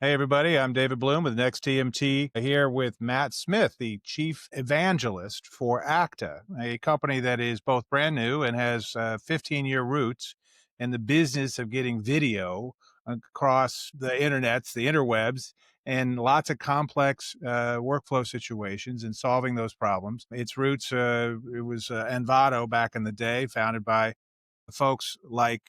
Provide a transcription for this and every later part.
Hey, everybody. I'm David Bloom with Next TMT here with Matt Smith, the chief evangelist for Akta, a company that is both brand new and has 15-year roots in the business of getting video across the internets, the interwebs, and lots of complex workflow situations and solving those problems. Its roots, it was Envato back in the day, founded by folks like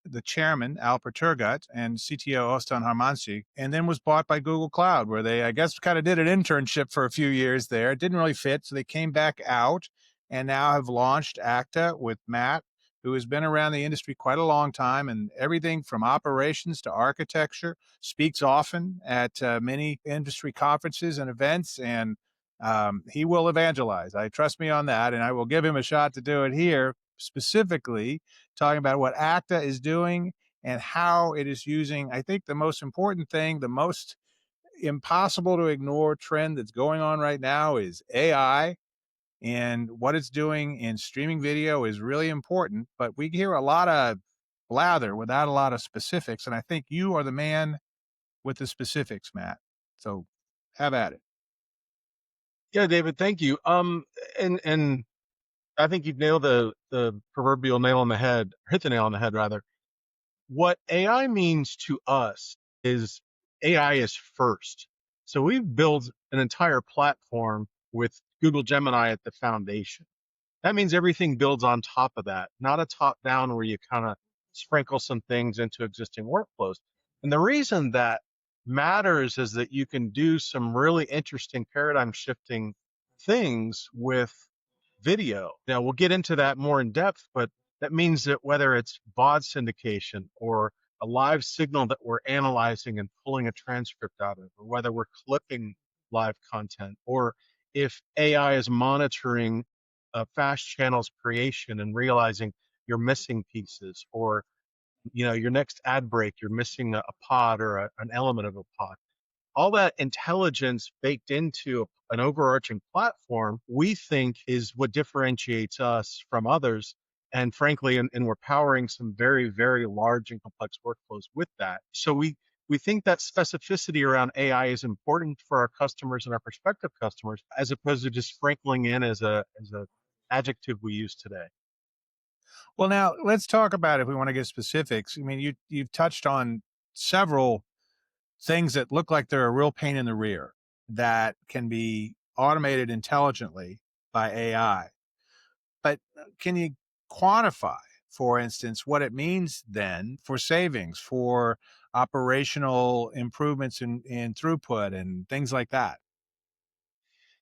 the chairman, Al Perturgut, and CTO, Ostan Harmansi, and then was bought by Google Cloud, where they, I guess, kind of did an internship for a few years there. It didn't really fit, so they came back out and now have launched Akta with Matt, who has been around the industry quite a long time and everything from operations to architecture, speaks often at many industry conferences and events, and he will evangelize. I trust me on that, and I will give him a shot to do it here, specifically talking about what Akta is doing and how it is using, I think, the most important thing, the most impossible to ignore trend that's going on right now is AI. And what it's doing in streaming video is really important, but we hear a lot of blather without a lot of specifics. And I think you are the man with the specifics, Matt. So have at it. Yeah, David, thank you. And I think you've nailed the proverbial nail on the head, hit the nail on the head rather. What AI means to us is AI is first. So we've built an entire platform with Google Gemini at the foundation. That means everything builds on top of that, not a top down where you kind of sprinkle some things into existing workflows. And the reason that matters is that you can do some really interesting paradigm shifting things with video. Now, we'll get into that more in depth, but that means that whether it's BOD syndication or a live signal that we're analyzing and pulling a transcript out of, or whether we're clipping live content, or if AI is monitoring fast channels creation and realizing you're missing pieces, or your next ad break, you're missing a pod or an element of a pod, all that intelligence baked into an overarching platform, we think is what differentiates us from others. And frankly, and we're powering some very, very large and complex workflows with that. So we think that specificity around AI is important for our customers and our prospective customers, as opposed to just sprinkling in as a adjective we use today. Well, now let's talk about, if we want to get specifics. I mean, you've touched on several things that look like they're a real pain in the rear that can be automated intelligently by AI. But can you quantify, for instance, what it means then for savings, for operational improvements in throughput and things like that?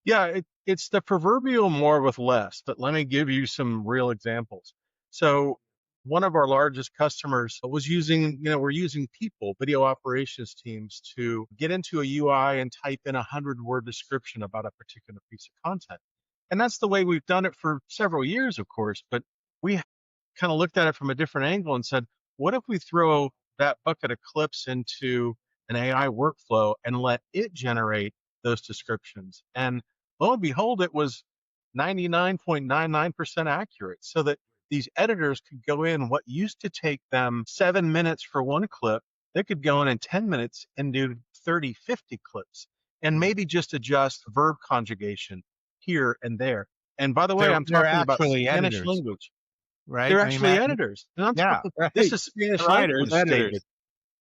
Yeah, it's the proverbial more with less, but let me give you some real examples. So one of our largest customers was using, we're using people, video operations teams, to get into a UI and type in 100-word description about a particular piece of content. And that's the way we've done it for several years, of course, but we kind of looked at it from a different angle and said, what if we throw that bucket of clips into an AI workflow and let it generate those descriptions? And lo and behold, it was 99.99% accurate, so that these editors could go in what used to take them 7 minutes for one clip, they could go in 10 minutes and do 30, 50 clips and maybe just adjust verb conjugation here and there. And by the way, I'm They're talking about actually Spanish editors, language. right? They're I mean, actually Matt, editors. And I'm yeah, talking, this right. is Spanish Writers, language, editors. David.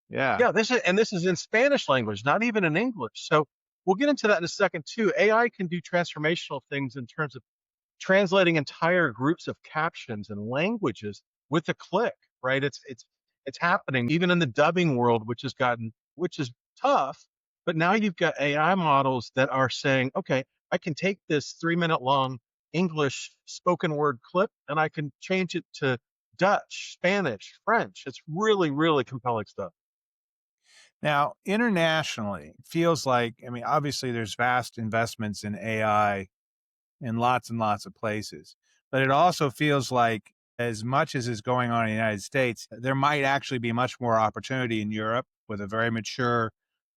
Yeah. Yeah, this is in Spanish language, not even in English. So we'll get into that in a second too. AI can do transformational things in terms of translating entire groups of captions and languages with a click, right? It's happening even in the dubbing world, which is tough, but now you've got AI models that are saying, okay, I can take this 3 minute long English spoken word clip and I can change it to Dutch, Spanish, French. It's really, really compelling stuff. Now, internationally, it feels like, I mean, obviously there's vast investments in AI in lots and lots of places, but it also feels like, as much as is going on in the United States, there might actually be much more opportunity in Europe with a very mature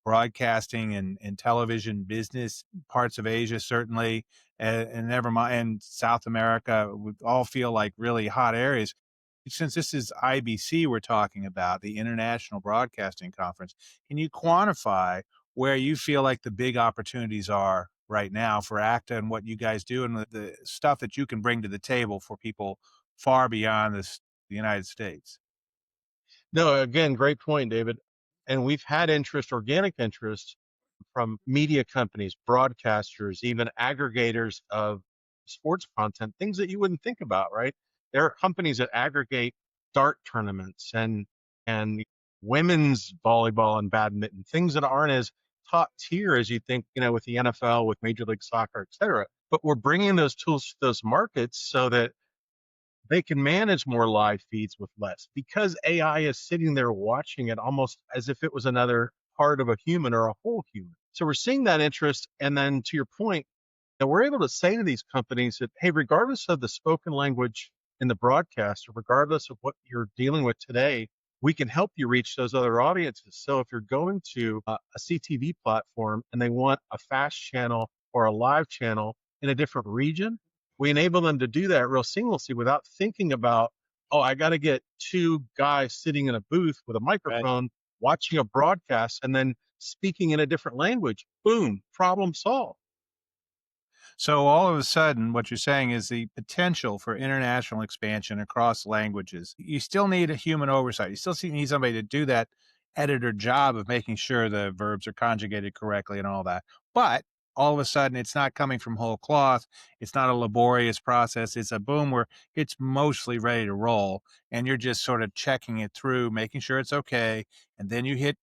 broadcasting and television business, parts of Asia, certainly, and never mind, and South America would all feel like really hot areas. Since this is IBC we're talking about, the International Broadcasting Conference, can you quantify where you feel like the big opportunities are right now for ACTA and what you guys do and the stuff that you can bring to the table for people far beyond the United States? No, again, great point, David. And we've had interest, organic interest from media companies, broadcasters, even aggregators of sports content, things that you wouldn't think about, right? There are companies that aggregate dart tournaments and women's volleyball and badminton, things that aren't as top tier as you think, with the NFL, with Major League Soccer, et cetera. But we're bringing those tools to those markets so that they can manage more live feeds with less because AI is sitting there watching it almost as if it was another part of a human or a whole human. So we're seeing that interest. And then to your point, and we're able to say to these companies that, hey, regardless of the spoken language in the broadcast, or regardless of what you're dealing with today, we can help you reach those other audiences. So if you're going to a CTV platform and they want a fast channel or a live channel in a different region, we enable them to do that real seamlessly without thinking about, oh, I got to get two guys sitting in a booth with a Right. microphone watching a broadcast and then speaking in a different language. Boom, problem solved. So all of a sudden, what you're saying is the potential for international expansion across languages. You still need a human oversight. You still need somebody to do that editor job of making sure the verbs are conjugated correctly and all that. But all of a sudden, it's not coming from whole cloth. It's not a laborious process. It's a boom where it's mostly ready to roll, and you're just sort of checking it through, making sure it's okay, and then you hit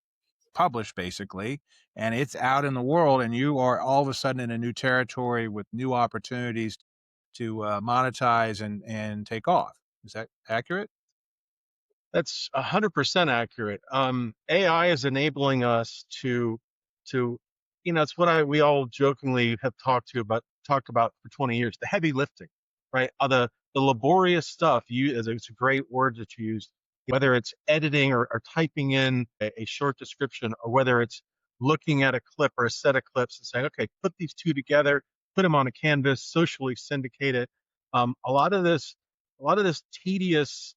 published basically, and it's out in the world, and you are all of a sudden in a new territory with new opportunities to monetize and take off. Is that accurate? That's 100% accurate. AI is enabling us to, it's what we all jokingly have talked about for 20 years, the heavy lifting, right? The laborious stuff. It's a great word that you use, whether it's editing or typing in a short description, or whether it's looking at a clip or a set of clips and saying, okay, put these two together, put them on a canvas, socially syndicate it. A lot of this tedious,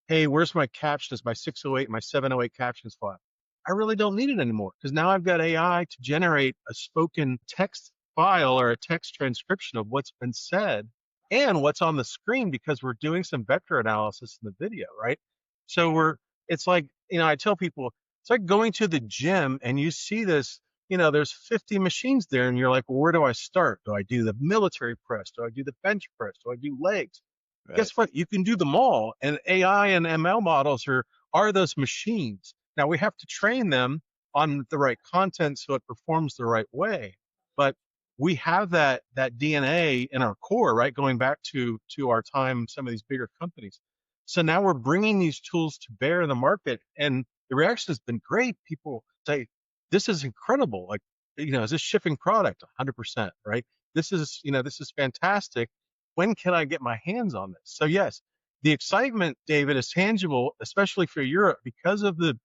hey, where's my captions, my 608, my 708 captions file? I really don't need it anymore because now I've got AI to generate a spoken text file or a text transcription of what's been said and what's on the screen because we're doing some vector analysis in the video, right? So it's like, I tell people, it's like going to the gym and you see this, there's 50 machines there and you're like, well, where do I start? Do I do the military press? Do I do the bench press? Do I do legs? Right. Guess what? You can do them all. And AI and ML models are those machines. Now we have to train them on the right content so it performs the right way. But we have that DNA in our core, right? Going back to our time, some of these bigger companies. So now we're bringing these tools to bear in the market, and the reaction has been great. People say, "This is incredible! Like, is this shipping product? 100%, right? This is fantastic. When can I get my hands on this?" So yes, the excitement, David, is tangible, especially for Europe because of the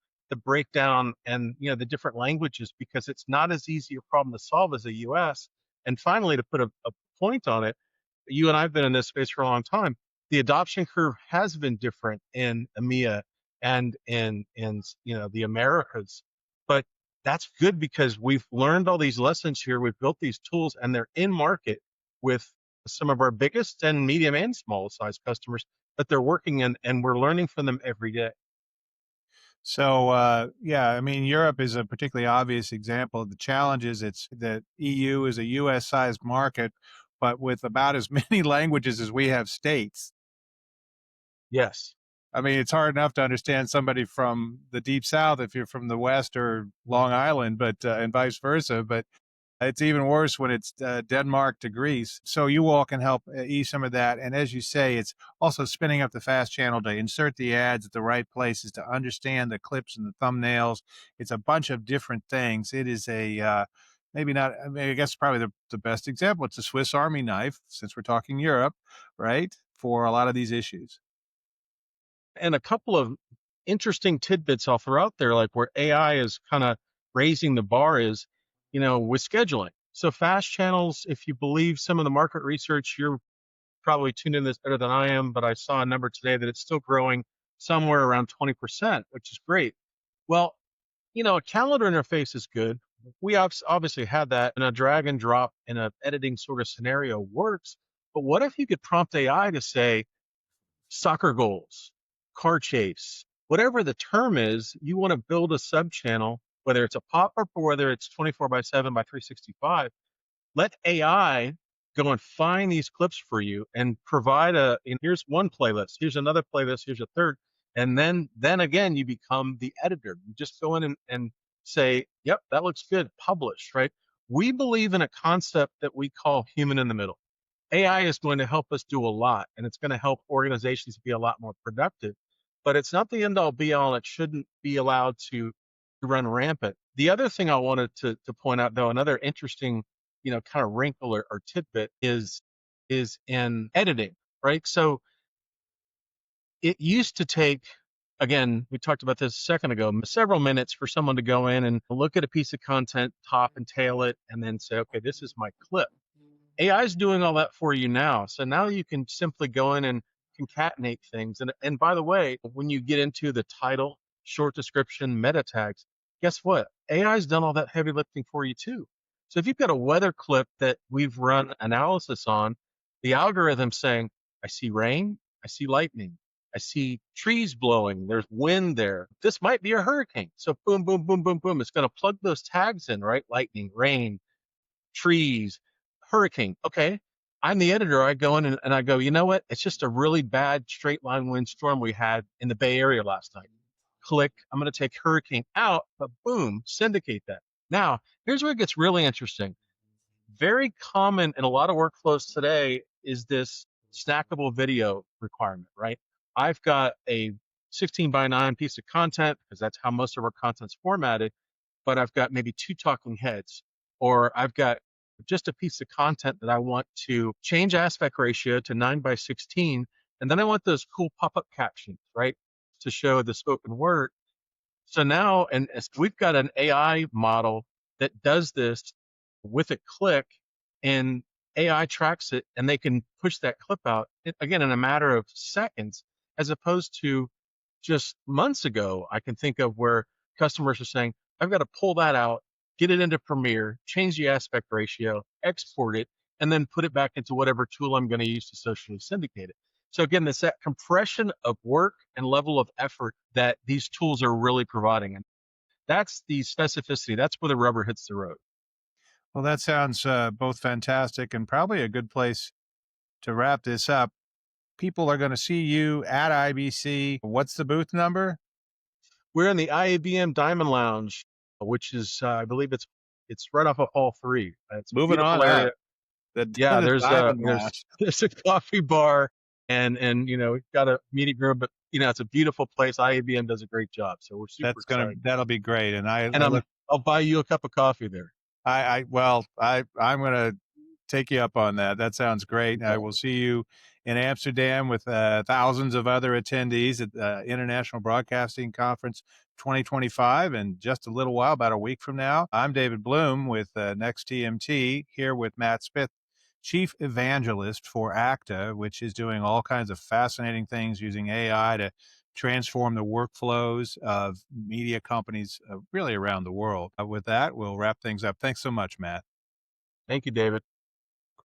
breakdown and the different languages, because it's not as easy a problem to solve as the US. And finally, to put a point on it, you and I've been in this space for a long time. The adoption curve has been different in EMEA and in the Americas, but that's good because we've learned all these lessons here. We've built these tools, and they're in market with some of our biggest and medium and small size customers that they're working in, and we're learning from them every day. So yeah, I mean, Europe is a particularly obvious example. The challenge is it's that EU is a US sized market, but with about as many languages as we have states. Yes. I mean, it's hard enough to understand somebody from the deep south if you're from the west or Long Island, but and vice versa. But it's even worse when it's Denmark to Greece. So you all can help ease some of that. And as you say, it's also spinning up the fast channel to insert the ads at the right places, to understand the clips and the thumbnails. It's a bunch of different things. It is a maybe not. I mean, I guess probably the best example. It's a Swiss Army knife, since we're talking Europe, right? For a lot of these issues. And a couple of interesting tidbits I'll throw out there, like where AI is kind of raising the bar is, with scheduling. So fast channels, if you believe some of the market research, you're probably tuned in this better than I am, but I saw a number today that it's still growing somewhere around 20%, which is great. Well, a calendar interface is good. We obviously had that, and a drag and drop in a editing sort of scenario works. But what if you could prompt AI to say soccer goals, car chase, whatever the term is, you want to build a sub channel, whether it's a pop up or whether it's 24 by 7 by 365. Let AI go and find these clips for you and provide here's one playlist, here's another playlist, here's a third. And then again, you become the editor. You just go in and say, yep, that looks good, publish, right? We believe in a concept that we call human in the middle. AI is going to help us do a lot, and it's going to help organizations be a lot more productive. But it's not the end all be all. It shouldn't be allowed to run rampant. The other thing I wanted to point out, though, another interesting, kind of wrinkle or tidbit is in editing, right? So it used to take, again, we talked about this a second ago, several minutes for someone to go in and look at a piece of content, top and tail it, and then say, okay, this is my clip. AI is doing all that for you now. So now you can simply go in and concatenate things. And by the way, when you get into the title, short description, meta tags, guess what? AI's done all that heavy lifting for you too. So if you've got a weather clip that we've run analysis on, the algorithm saying, I see rain, I see lightning, I see trees blowing, there's wind there. This might be a hurricane. So boom, boom, boom, boom, boom. It's going to plug those tags in, right? Lightning, rain, trees, hurricane. Okay. I'm the editor. I go in and I go, you know what? It's just a really bad straight line windstorm we had in the Bay Area last night. Click. I'm going to take hurricane out, but boom, syndicate that. Now, here's where it gets really interesting. Very common in a lot of workflows today is this snackable video requirement, right? I've got a 16 by 9 piece of content because that's how most of our content's formatted, but I've got maybe two talking heads, or I've got just a piece of content that I want to change aspect ratio to 9 by 16. And then I want those cool pop-up captions, right? To show the spoken word. So now, and we've got an AI model that does this with a click, and AI tracks it, and they can push that clip out again in a matter of seconds, as opposed to just months ago. I can think of where customers are saying, I've got to pull that out, get it into Premiere, change the aspect ratio, export it, and then put it back into whatever tool I'm going to use to socially syndicate it. So again, it's that compression of work and level of effort that these tools are really providing. And that's the specificity. That's where the rubber hits the road. Well, that sounds both fantastic and probably a good place to wrap this up. People are going to see you at IBC. What's the booth number? We're in the IABM Diamond Lounge, which is, I believe it's right off of Hall 3. It's a Moving beautiful on area. up. The Yeah, the there's a Diamond there's Lounge. there's a coffee bar, and we've got a meeting room, but it's a beautiful place. IABM does a great job, so we're super excited. That'll be great. And And I look I'll buy you a cup of coffee there. I'm gonna take you up on that. That sounds great. I Okay. will see you in Amsterdam with thousands of other attendees at the International Broadcasting Conference 2025 in just a little while, about a week from now. I'm David Bloom with Next TMT, here with Matt Smith, Chief Evangelist for Akta, which is doing all kinds of fascinating things using AI to transform the workflows of media companies really around the world. With that, we'll wrap things up. Thanks so much, Matt. Thank you, David.